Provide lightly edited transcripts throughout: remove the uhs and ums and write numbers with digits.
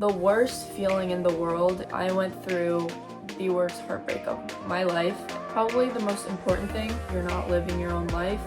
The worst feeling in the world. I went through the worst heartbreak of my life. Probably the most important thing, you're not living your own life.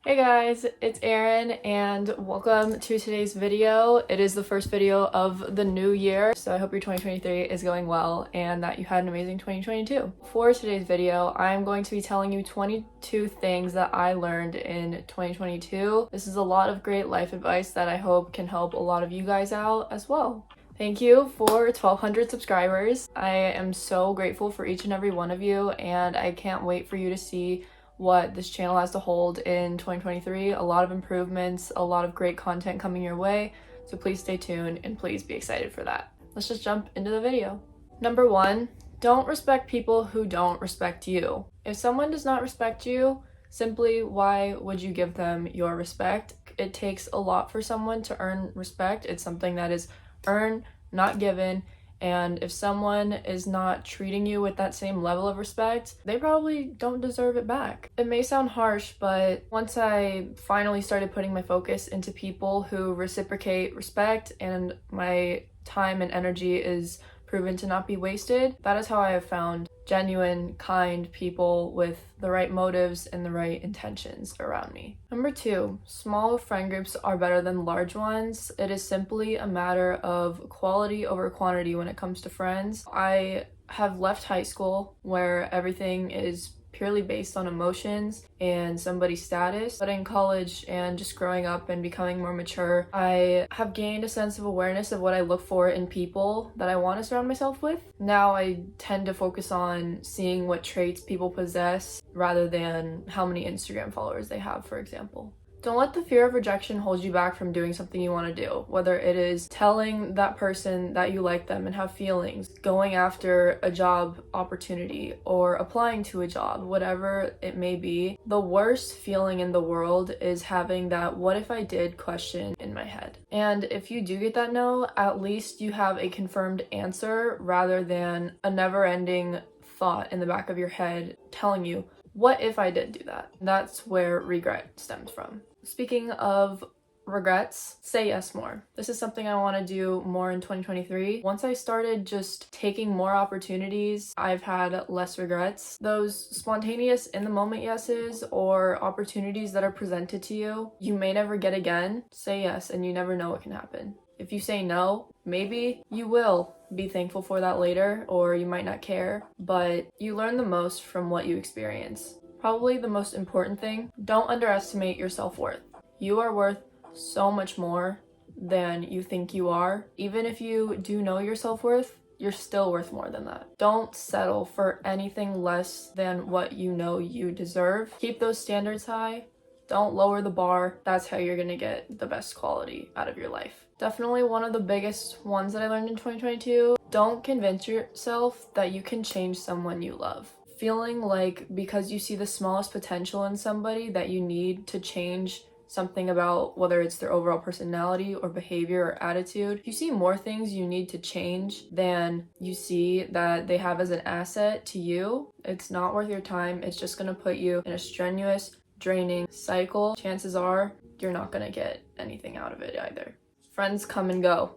Hey guys, it's Erin and welcome to today's video. It is the first video of the new year, so I hope your 2023 is going well and that you had an amazing 2022. For today's video, I'm going to be telling you 22 things that I learned in 2022. This is a lot of great life advice that I hope can help a lot of you guys out as well. Thank you for 1,200 subscribers. I am so grateful for each and every one of you, and I can't wait for you to see what this channel has to hold in 2023. A lot of improvements, a lot of great content coming your way, so please stay tuned and please be excited for that. Let's just jump into the video. Number 1, don't respect people who don't respect you. If someone does not respect you, simply why would you give them your respect? It takes a lot for someone to earn respect. It's something that is earned, not given. And if someone is not treating you with that same level of respect, they probably don't deserve it back. It may sound harsh, but once I finally started putting my focus into people who reciprocate respect and my time and energy is proven to not be wasted, that is how I have found genuine, kind people with the right motives and the right intentions around me. Number 2, small friend groups are better than large ones. It is simply a matter of quality over quantity when it comes to friends. I have left high school where everything is purely based on emotions and somebody's status. But in college and just growing up and becoming more mature, I have gained a sense of awareness of what I look for in people that I want to surround myself with. Now I tend to focus on seeing what traits people possess rather than how many Instagram followers they have, for example. Don't let the fear of rejection hold you back from doing something you want to do, whether it is telling that person that you like them and have feelings, going after a job opportunity, or applying to a job, whatever it may be. The worst feeling in the world is having that what if I did question in my head. And if you do get that no, at least you have a confirmed answer rather than a never-ending thought in the back of your head telling you, what if I did do that? That's where regret stems from. Speaking of regrets, say yes more. This is something I want to do more in 2023. Once I started just taking more opportunities, I've had less regrets. Those spontaneous in the moment yeses or opportunities that are presented to you, you may never get again. Say yes and you never know what can happen. If you say no, maybe you will be thankful for that later, or you might not care, but you learn the most from what you experience. Probably the most important thing, don't underestimate your self-worth. You are worth so much more than you think you are. Even if you do know your self-worth, you're still worth more than that. Don't settle for anything less than what you know you deserve. Keep those standards high. Don't lower the bar. That's how you're gonna get the best quality out of your life. Definitely one of the biggest ones that I learned in 2022. Don't convince yourself that you can change someone you love. Feeling like because you see the smallest potential in somebody that you need to change something about whether it's their overall personality or behavior or attitude. If you see more things you need to change than you see that they have as an asset to you, it's not worth your time. It's just gonna put you in a strenuous, draining cycle. Chances are you're not gonna get anything out of it either. Friends come and go,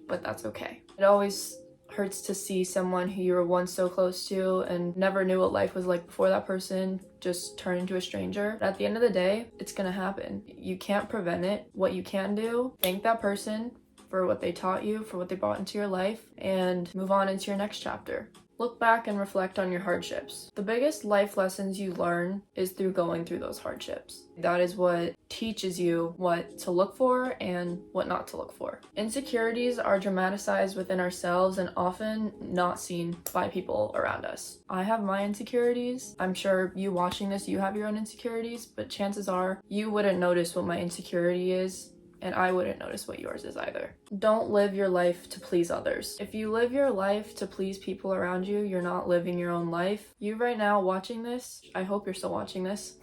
but that's okay. It always hurts to see someone who you were once so close to and never knew what life was like before that person just turn into a stranger. But at the end of the day, it's gonna happen. You can't prevent it. What you can do, thank that person for what they taught you, for what they brought into your life, and move on into your next chapter. Look back and reflect on your hardships. The biggest life lessons you learn is through going through those hardships. That is what teaches you what to look for and what not to look for. Insecurities are dramatized within ourselves and often not seen by people around us. I have my insecurities. I'm sure you watching this, you have your own insecurities, but chances are you wouldn't notice what my insecurity is, and I wouldn't notice what yours is either. Don't live your life to please others. If you live your life to please people around you, you're not living your own life. You right now watching this, I hope you're still watching this,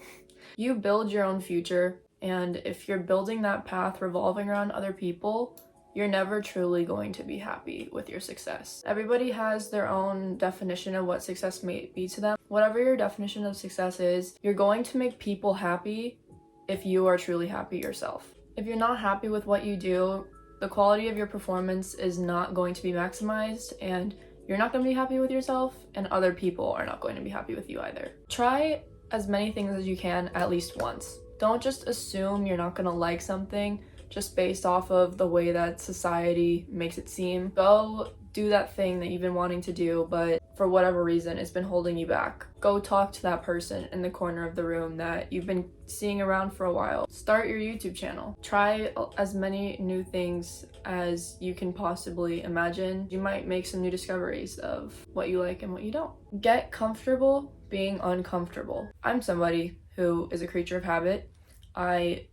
you build your own future, and if you're building that path revolving around other people, you're never truly going to be happy with your success. Everybody has their own definition of what success may be to them. Whatever your definition of success is, you're going to make people happy if you are truly happy yourself. If you're not happy with what you do, the quality of your performance is not going to be maximized, and you're not going to be happy with yourself, and other people are not going to be happy with you either. Try as many things as you can at least once. Don't just assume you're not going to like something just based off of the way that society makes it seem. Go do that thing that you've been wanting to do, but for whatever reason it's been holding you back. Go talk to that person in the corner of the room that you've been seeing around for a while. Start your YouTube channel. Try as many new things as you can possibly imagine. You might make some new discoveries of what you like and what you don't. Get comfortable being uncomfortable. I'm somebody who is a creature of habit. I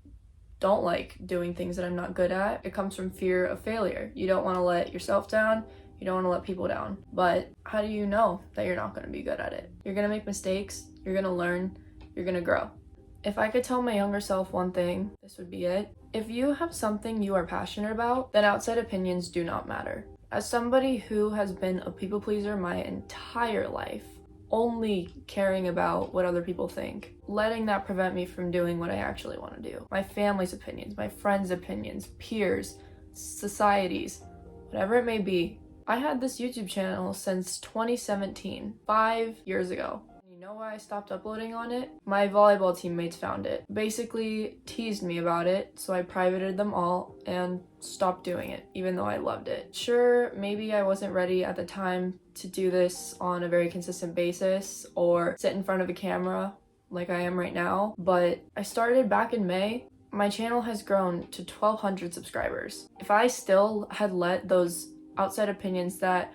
don't like doing things that I'm not good at. It comes from fear of failure. You don't want to let yourself down. You don't want to let people down. But how do you know that you're not going to be good at it? You're going to make mistakes. You're going to learn. You're going to grow. If I could tell my younger self one thing, this would be it. If you have something you are passionate about, then outside opinions do not matter. As somebody who has been a people pleaser my entire life, only caring about what other people think, letting that prevent me from doing what I actually want to do. My family's opinions, my friends' opinions, peers, societies, whatever it may be. I had this YouTube channel since 2017, 5 years ago. You know why I stopped uploading on it? My volleyball teammates found it. Basically teased me about it, so I privated them all and stopped doing it, even though I loved it. Sure, maybe I wasn't ready at the time to do this on a very consistent basis or sit in front of a camera like I am right now, but I started back in May. My channel has grown to 1,200 subscribers. If I still had let those outside opinions that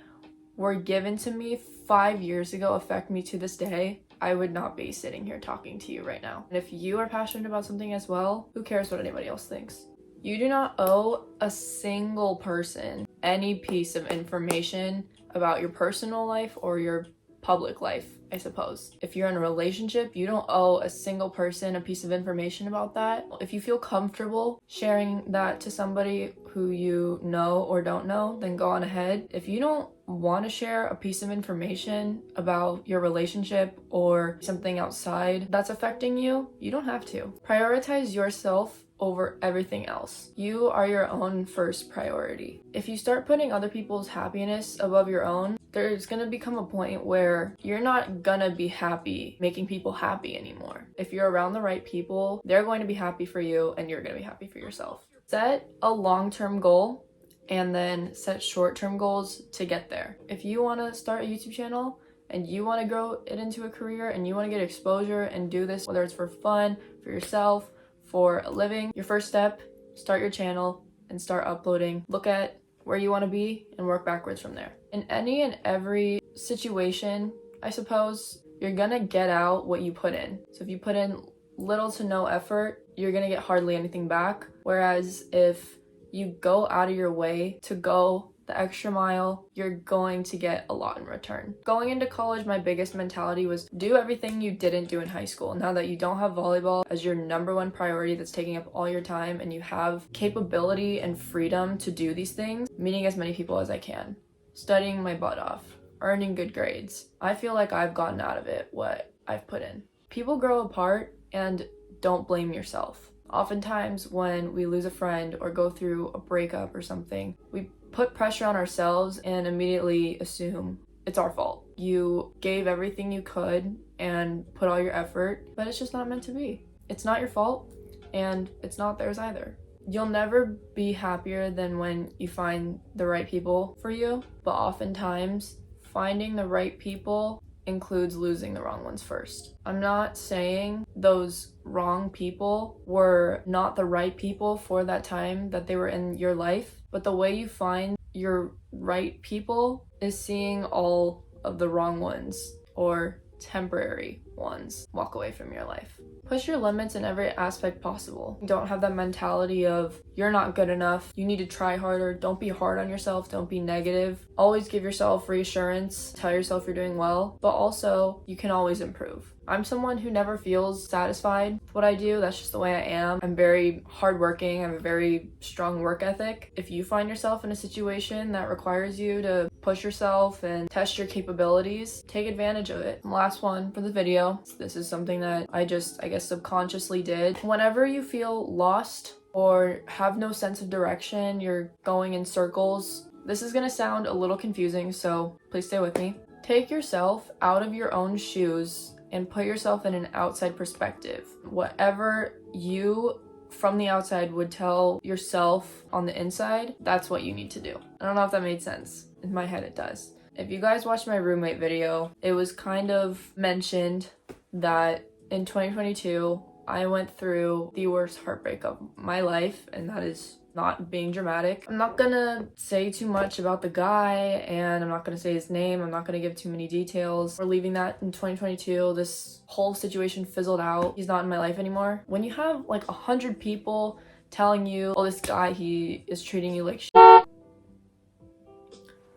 were given to me 5 years ago affect me to this day, I would not be sitting here talking to you right now. And if you are passionate about something as well, who cares what anybody else thinks? You do not owe a single person any piece of information about your personal life or your public life, I suppose. If you're in a relationship, you don't owe a single person a piece of information about that. If you feel comfortable sharing that to somebody who you know or don't know, then go on ahead. If you don't want to share a piece of information about your relationship or something outside that's affecting you, you don't have to. Prioritize yourself over everything else. You are your own first priority. If you start putting other people's happiness above your own, there's gonna become a point where you're not gonna be happy making people happy anymore. If you're around the right people, they're going to be happy for you and you're gonna be happy for yourself. Set a long-term goal and then set short-term goals to get there. If you wanna start a YouTube channel and you wanna grow it into a career and you wanna get exposure and do this, whether it's for fun, for yourself, for a living, your first step, start your channel and start uploading. Look at where you want to be and work backwards from there. In any and every situation, I suppose, you're gonna get out what you put in. So if you put in little to no effort, you're gonna get hardly anything back. Whereas if you go out of your way to go the extra mile, you're going to get a lot in return. Going into college, my biggest mentality was do everything you didn't do in high school. Now that you don't have volleyball as your number one priority that's taking up all your time and you have capability and freedom to do these things, meeting as many people as I can, studying my butt off, earning good grades, I feel like I've gotten out of it what I've put in. People grow apart, and don't blame yourself. Oftentimes when we lose a friend or go through a breakup or something, we put pressure on ourselves and immediately assume it's our fault. You gave everything you could and put all your effort, but it's just not meant to be. It's not your fault, and it's not theirs either. You'll never be happier than when you find the right people for you, but oftentimes finding the right people includes losing the wrong ones first. I'm not saying those wrong people were not the right people for that time that they were in your life, but the way you find your right people is seeing all of the wrong ones or temporary ones walk away from your life. Push your limits in every aspect possible. Don't have that mentality of you're not good enough, you need to try harder. Don't be hard on yourself, don't be negative. Always give yourself reassurance, tell yourself you're doing well, but also you can always improve. I'm someone who never feels satisfied with what I do. That's just the way I am. I'm very hardworking. I have a very strong work ethic. If you find yourself in a situation that requires you to push yourself and test your capabilities, take advantage of it. Last one for the video. This is something that I guess subconsciously did. Whenever you feel lost or have no sense of direction, you're going in circles. This is gonna sound a little confusing, so please stay with me. Take yourself out of your own shoes and put yourself in an outside perspective. Whatever you from the outside would tell yourself on the inside, that's what you need to do. I don't know if that made sense. In my head, it does. If you guys watched my roommate video, it was kind of mentioned that in 2022, I went through the worst heartbreak of my life, and that is not being dramatic. I'm not gonna say too much about the guy, and I'm not gonna say his name. I'm not gonna give too many details. We're leaving that in 2022. This whole situation fizzled out. He's not in my life anymore. When you have like 100 people telling you, oh, this guy, he is treating you like shit.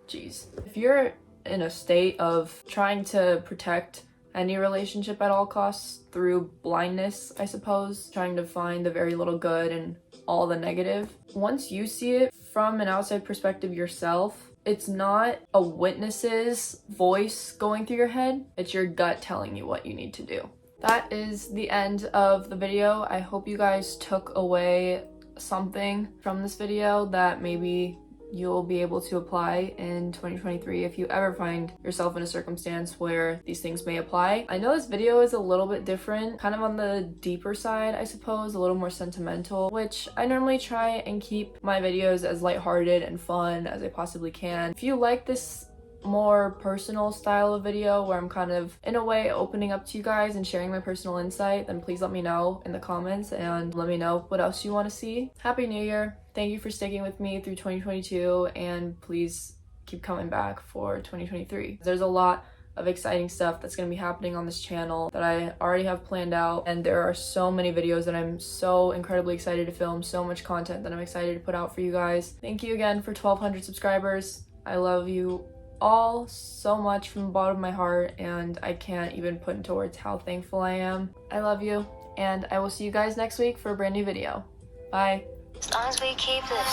Jeez. If you're in a state of trying to protect any relationship at all costs through blindness, I suppose, trying to find the very little good and all the negative. Once you see it from an outside perspective yourself, it's not a witness's voice going through your head, it's your gut telling you what you need to do. That is the end of the video. I hope you guys took away something from this video that maybe you'll be able to apply in 2023 if you ever find yourself in a circumstance where these things may apply. I know this video is a little bit different, kind of on the deeper side, I suppose, a little more sentimental, which I normally try and keep my videos as lighthearted and fun as I possibly can. If you like this more personal style of video where I'm kind of in a way opening up to you guys and sharing my personal insight, then please let me know in the comments and let me know what else you want to see. Happy New Year! Thank you for sticking with me through 2022, and please keep coming back for 2023. There's a lot of exciting stuff that's going to be happening on this channel that I already have planned out, and there are so many videos that I'm so incredibly excited to film, so much content that I'm excited to put out for you guys. Thank you again for 1,200 subscribers. I love you all so much from the bottom of my heart, and I can't even put into words how thankful I am. I love you, and I will see you guys next week for a brand new video. Bye. As long as we keep it